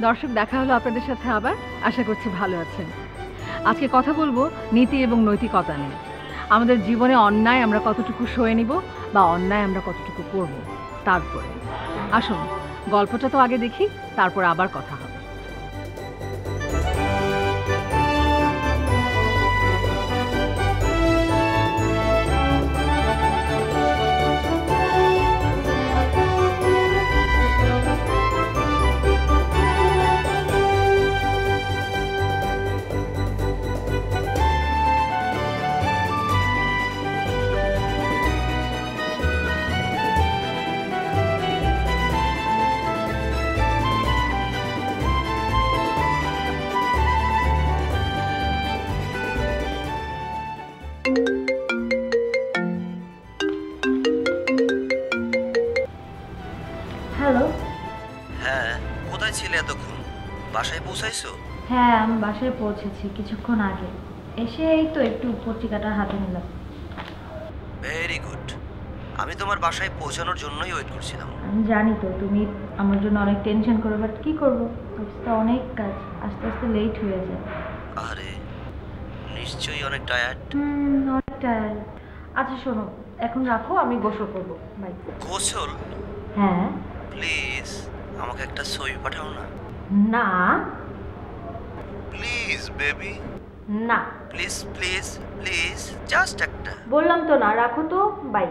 দর্শক, দেখা হলো আপনাদের সাথে আবার। আশা করছি ভালো আছেন। আজকে কথা বলবো নীতি এবং নৈতিকতা নিয়ে। আমাদের জীবনে অন্যায় আমরা কতটুকু সয়ে নিব বা অন্যায় আমরা কতটুকু করব, তারপরে আসুন গল্পটা তো আগে দেখি, তারপর আবার কথা হবে। হ্যালো। হ্যাঁ, কোথায় ছিলে এতক্ষণ? বাসায় পৌঁছাইছো? হ্যাঁ, আমি বাসায় পৌঁছেছি কিছুক্ষণ আগে। এসে এই তো একটু পত্রিকাটা হাতে নিলাম। Very good. আমি তোমার বাসায় পৌঁছানোর জন্যই ওয়েট করছিলাম। আমি জানি তো তুমি আমার জন্য অনেক টেনশন করো, বাট কি করবো, অফিসে অনেক কাজ, আস্তে আস্তে লেট হয়ে যায়। আরে নিশ্চয়ই অনেক টায়ার্ড। অনেক টায়ার্ড। আচ্ছা শোনো, এখন রাখো, আমি গোসল করবো। বাই। গোসল? হ্যাঁ। প্লিজ আমাকে একটা ছবি পাঠাও না। না। Please baby. না। প্লিজ প্লিজ প্লিজ, জাস্ট একটা। বললাম তো না, রাখো তো। বাই।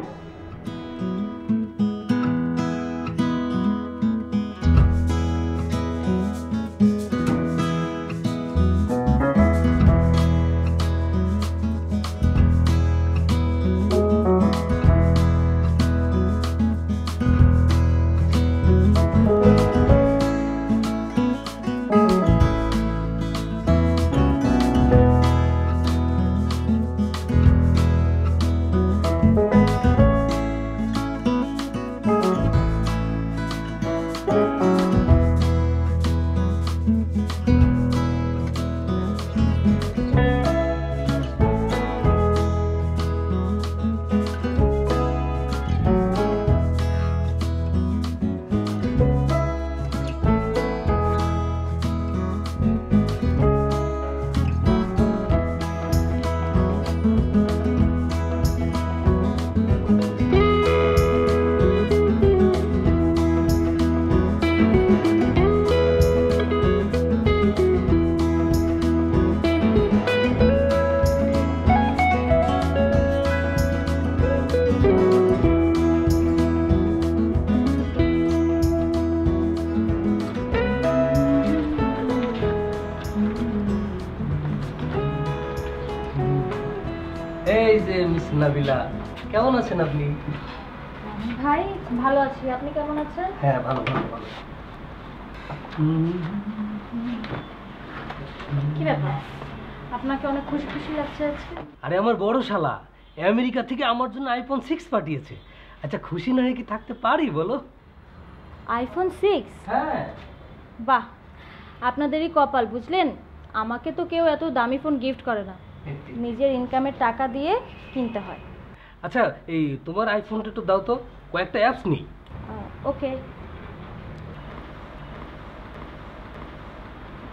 এই যে মিস নাবিলা, কেমন আছেন আপনি? ভাই ভালো আছি, আপনি কেমন আছেন? হ্যাঁ ভালো ভালো ভালো। কি ব্যাপার, আপনাকে অনেক খুশি খুশি লাগছে আজকে? আরে আমার বড় শালা আমেরিকা থেকে আমার জন্য আইফোন 6 পাঠিয়েছে। আচ্ছা খুশি না হয়ে কি থাকতে পারি বলো? আইফোন 6? হ্যাঁ। বাহ, আপনাদেরই কপাল বুঝলেন। আমাকে তো কেউ এত দামি ফোন গিফট করে না, নিজের ইনকামের টাকা দিয়ে কিনতে হয়। আচ্ছা এই তোমার আইফোনটা একটু দাও তো, কয়েকটা অ্যাপস নেই। ওকে।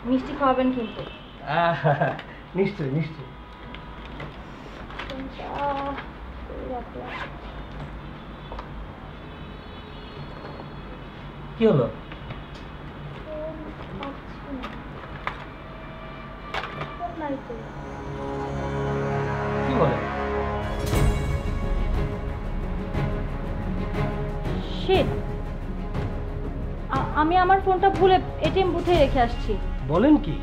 মিষ্টি খাওয়াবেন কিন্তু। নিশ্চয়ই নিশ্চয়ই। কি হলো? কি বলে? শিট, আমি আমার ফোনটা ভুলে এটিএম বুথে রেখে আসছি। বলেন কি?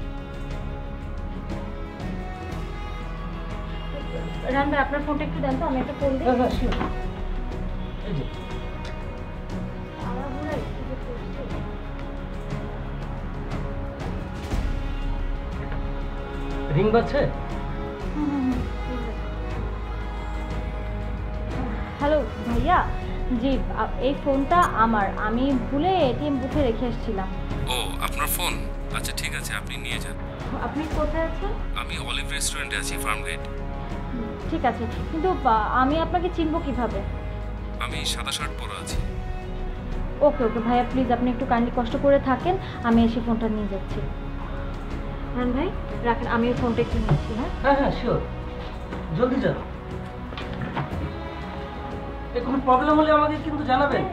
রান ভাই, আপনার ফোনটা একটু দেন তো, আমি একটা ফোন দিই। এই যে রিং বাজছে। হ্যালো ভাইয়া, জি এই ফোনটা আমার, আমি ভুলে এটিএম বুথে রেখে এসেছিলাম। ও আপনার ফোন? আচ্ছা ঠিক আছে, আপনি নিয়ে যান। আপনি কোথায় আছেন? আমি অলিভ রেস্টুরেন্টে আছি, ফার্মগেট। ঠিক আছে, কিন্তু আমি আপনাকে চিনব কিভাবে? আমি সাদা শার্ট পরে আছি। ওকে ওকে ভাইয়া প্লিজ আপনি একটু কাইন্ডলি কষ্ট করে থাকেন, আমি এসে ফোনটা নিয়ে যাচ্ছি। হ্যাঁ ভাই রাখেন, আমি ওই ফোনটা একটু নিচ্ছি। হ্যাঁ হ্যাঁ হ্যাঁ শিওর, জলদি যান। কোনো প্রবলেম হলে আমাকে কিন্তু জানাবেন।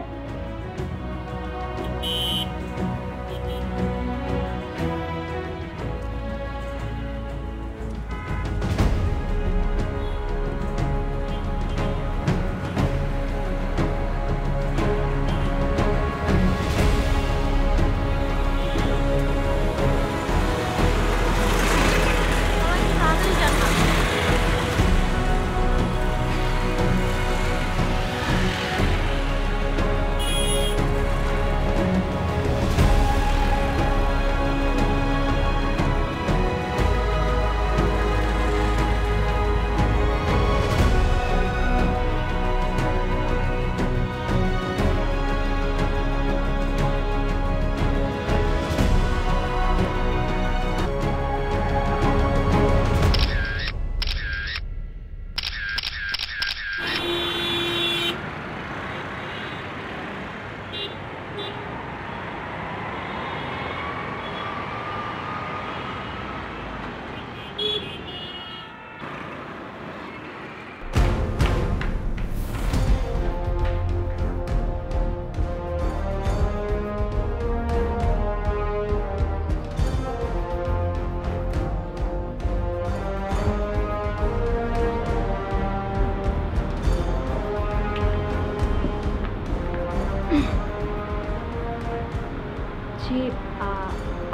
জি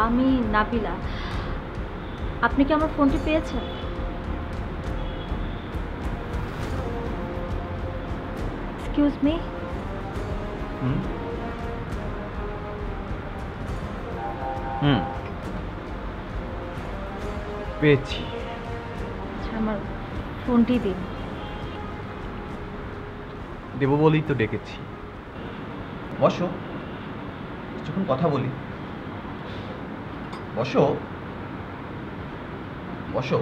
আমি নাবিলা, আপনি কি আমার ফোনটি পেয়েছেন? এক্সকিউজ মি, পেয়েছি। আচ্ছা আমার ফোনটি দিন। দেবো বলেই তো ডেকেছি। বসো, কিছুক্ষণ কথা বলি। বসো বসো।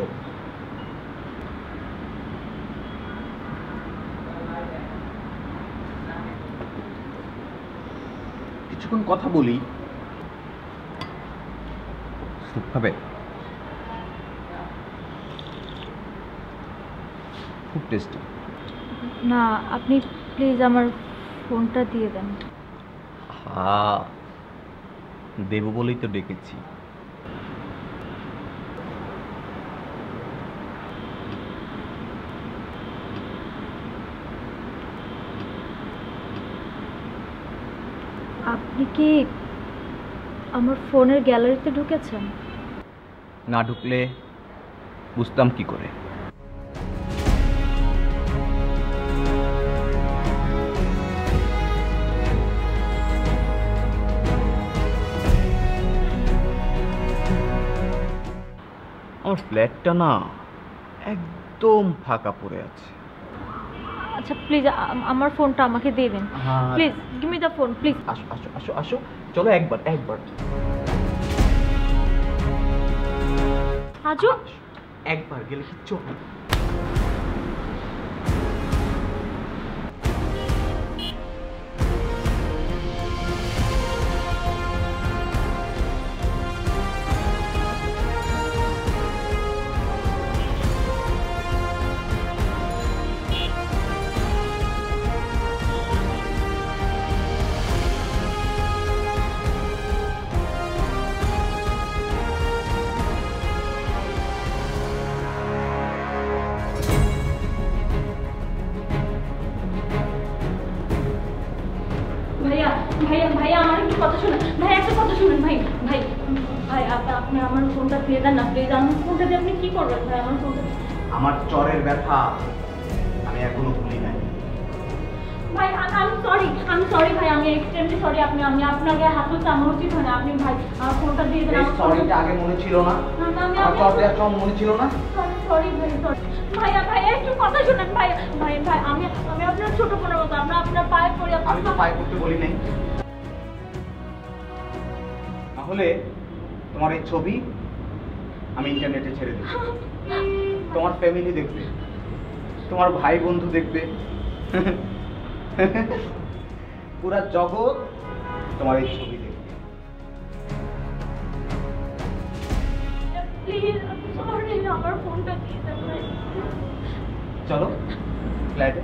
কিছুক্ষণ কথা বলি। স্যুপ খাবে? খুব টেস্টি। না আপনি প্লিজ আমার ফোনটা দিয়ে দেন। হ্যাঁ, দেবো বলেই তো ডেকেছি। আপনি কি আমার ফোনের গ্যালারিতে ঢুকেছেন? না ঢুকলে বুঝতাম কি করে? আমার ফ্ল্যাটটা না একদম ফাঁকা পড়ে আছে। আচ্ছা প্লিজ আমার ফোনটা আমাকে দিয়ে দিন please, give me the phone please. আসো আসো আসো আসো, চলো একবার একবার আজু একবার গেলে কিচ্ছু হবে না। ভাইয়া ভাইয়া ভাইয়া আমার একটু কথা শুনুন, ভাই একটা কথা শুনুন, ভাই ভাই ভাই আপনি আমার ফোনটা দিয়ে দেন না প্লিজ। আমার ফোনটা দিয়ে আপনি কি করবেন ভাই? আমার ফোনটা আমার চরের ব্যথা আমি এখনো ভুলি নাই। ভাই আমি সরি ভাই, আমি এক্সট্রিমলি সরি। আমি আপনাকে হাত তুলতে আমার উচিত হয় না। আপনি ভাই আমার ফোনটা দিয়ে দেন। আমার সরিটা আগে মনে ছিল না? আমার চর দেওয়ার সময় মনে ছিল না? সরি ভাই সরি। ভাইয়া ভাইয়া একটু কথা শুনেন ভাই ভাই ভাই আমি আপনার ছোট বোনের মতো, আমরা আপনার পায়ে পড়ি। আমি তো পায়ে করতে বলি নাই। তাহলে তোমার এই ছবি আমি ইন্টারনেটে ছেড়ে দেব। তোমার ফ্যামিলি দেখবে, তোমার ভাই বন্ধু দেখবে, পুরা জগৎ তোমার এই ছবি দেখে। প্লিজ সরি আমার ফোনটা দিয়ে দেন ভাই চলো ফ্ল্যাটে।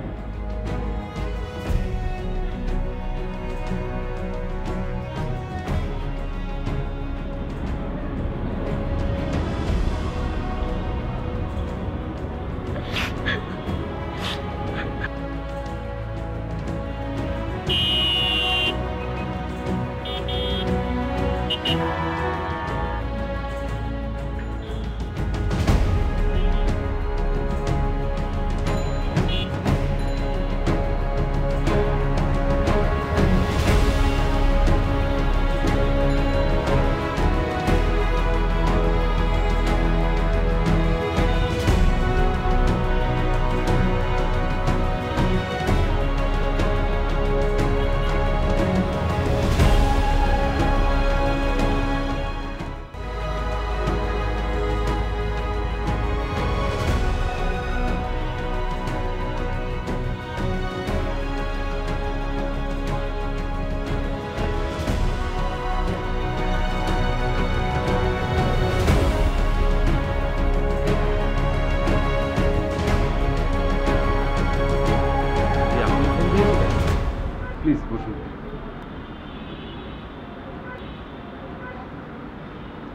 প্লিজ বসুন।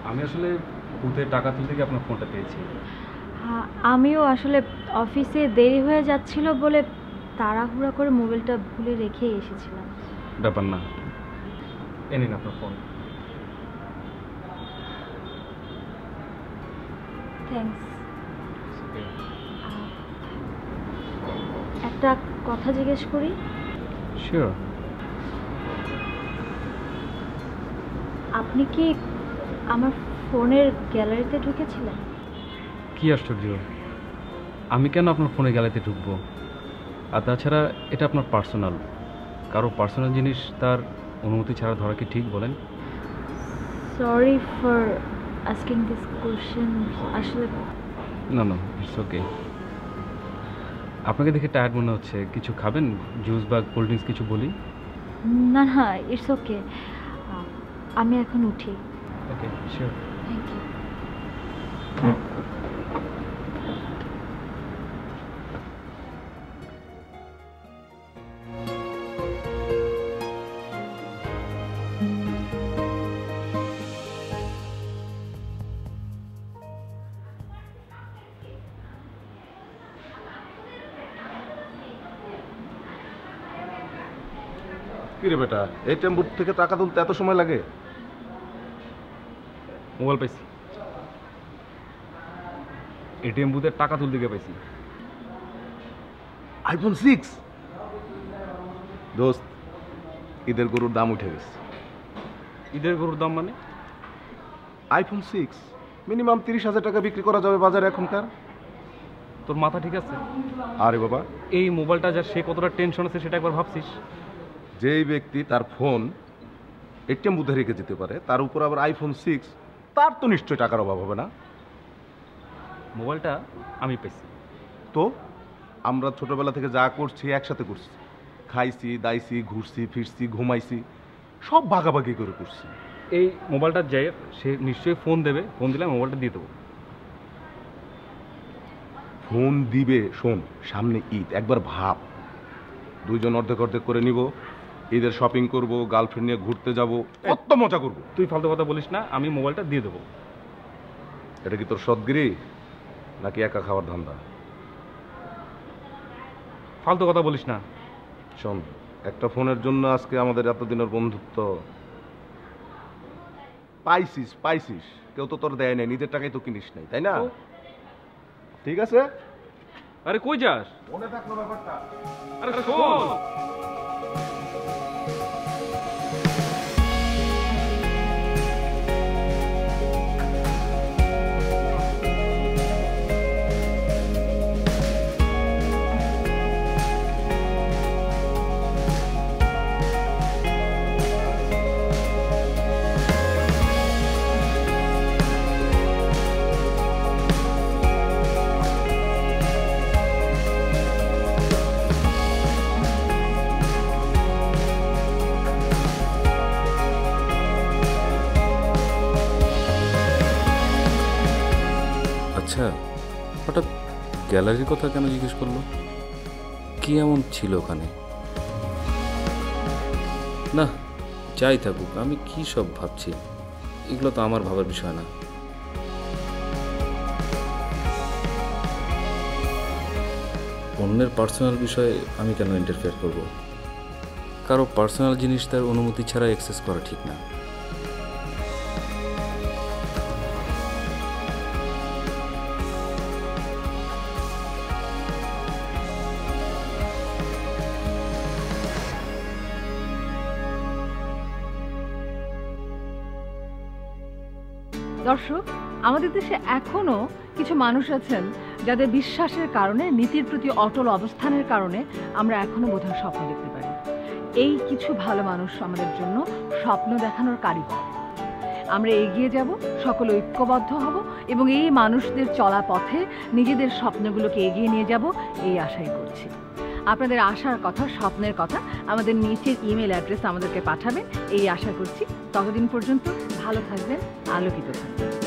আমি আসলে ভূতের টাকা তুলতে গিয়ে আপনার ফোনটা পেয়েছি। আমিও আসলে অফিসে দেরি হয়ে যাচ্ছিল বলে তাড়াহুড়া করে মোবাইলটা ভুলে রেখে এসেছিলাম। ব্যাপার না, এ নিন আপনার ফোন। থ্যাঙ্কস। একটা কথা জিজ্ঞেস করি? শিওর। আপনি কি আমার ফোনের গ্যালারিতে ঢুকেছিলেন? কি আশ্চর্য, আমি কেন আপনার ফোনে গ্যালারিতে ঢুকবো? আর তাছাড়া এটা আপনার পার্সোনাল, কারো পার্সোনাল জিনিস তার অনুমতি ছাড়া ধরা কি ঠিক বলেন? Sorry for asking this question. আসলে না না, ইটস ওকে। আপনাকে দেখে টায়ার্ড মনে হচ্ছে, কিছু খাবেন? জুস বা কোল্ড ড্রিঙ্কস কিছু বলি? না না, ইটস ওকে। আমি এখন উঠি। Okay, sure. Thank you. কি রে বেটা, এটিএম বুথ থেকে টাকা তুলতে এত সময় লাগে? মোবাইল পাইছি, এটিএম বুথে টাকা তুলতে গিয়ে পাইছি। আইফোন 6? দোস্ত, ঈদের গরুর দাম উঠে গেছে। ঈদের গরুর দাম মানে? আইফোন 6 মিনিমাম 30,000 টাকা বিক্রি করা যাবে বাজারে এখনকার। তোর মাথা ঠিক আছে? আরে বাবা, এই মোবাইলটা যা সে কতটা টেনশন আছে সেটা একবার ভাবছিস? যেই ব্যক্তি তার ফোন এটিএম বুথে রেখে যেতে পারে, তার উপর আবার আইফোন 6, তার তো নিশ্চয়ই টাকার অভাব হবে না। মোবাইলটা আমি পেয়েছি। তো আমরা ছোটবেলা থেকে যা করছি একসাথে করছি, খাইছি দাইছি, ঘুরছি ফিরছি, ঘুমাইছি, সব ভাগাভাগি করে করছি। এই মোবাইলটা যাই সে নিশ্চয়ই ফোন দেবে, ফোন দিলে আমি মোবাইলটা দিয়ে দেবো। ফোন দিবে? শোন, সামনে ঈদ, একবার ভাব, দুইজন অর্ধেক অর্ধেক করে নিব, ঈদের শপিং করব, গার্লফ্রেন্ড নিয়ে ঘুরতে যাব, কত মজা করব। তুই ফালতু কথা বলিস না, আমি মোবাইলটা দিয়ে দেবো। এটা কি তোর সদগিরি নাকি একা খাওয়ার ধান্দা? ফালতু কথা বলিস না। শোন, একটা ফোনের জন্য আজকে আমাদের এতদিনের বন্ধুত্ব পাইছিস, কেউ তো তোর দেয় নাই, নিজের টাকায় তো কিনিস নাই, তাই না? ঠিক আছে। আরে কই যাস? মনে থাকলো ব্যাপারটা। আরে শোন, গ্যালারির কথা কেন জিজ্ঞেস করলো? কি এমন ছিল ওখানে? না, যাই থাকুক, আমি কি সব ভাবছি, এগুলো তো আমার ভাবার বিষয় না। অন্যের পার্সোনাল বিষয়ে আমি কেন ইন্টারফেয়ার করব? কারো পার্সোনাল জিনিস তার অনুমতি ছাড়া অ্যাক্সেস করা ঠিক না। দর্শক, আমাদের দেশে এখনো কিছু মানুষ আছেন যাদের বিশ্বাসের কারণে, নীতির প্রতি অটল অবস্থানের কারণে আমরা এখনো বোধহয় স্বপ্ন দেখতে পারি। এই কিছু ভালো মানুষ আমাদের জন্য স্বপ্ন দেখানোর কারিগর। আমরা এগিয়ে যাব, সকলে ঐক্যবদ্ধ হব এবং এই মানুষদের চলা পথে নিজেদের স্বপ্নগুলোকে এগিয়ে নিয়ে যাব, এই আশাই করছি। আপনাদের আশার কথা, স্বপ্নের কথা আমাদের নিচের ইমেল অ্যাড্রেস আমাদেরকে পাঠাবেন, এই আশা করছি। ততদিন পর্যন্ত ভালো থাকবেন, আলোকিত থাকবেন।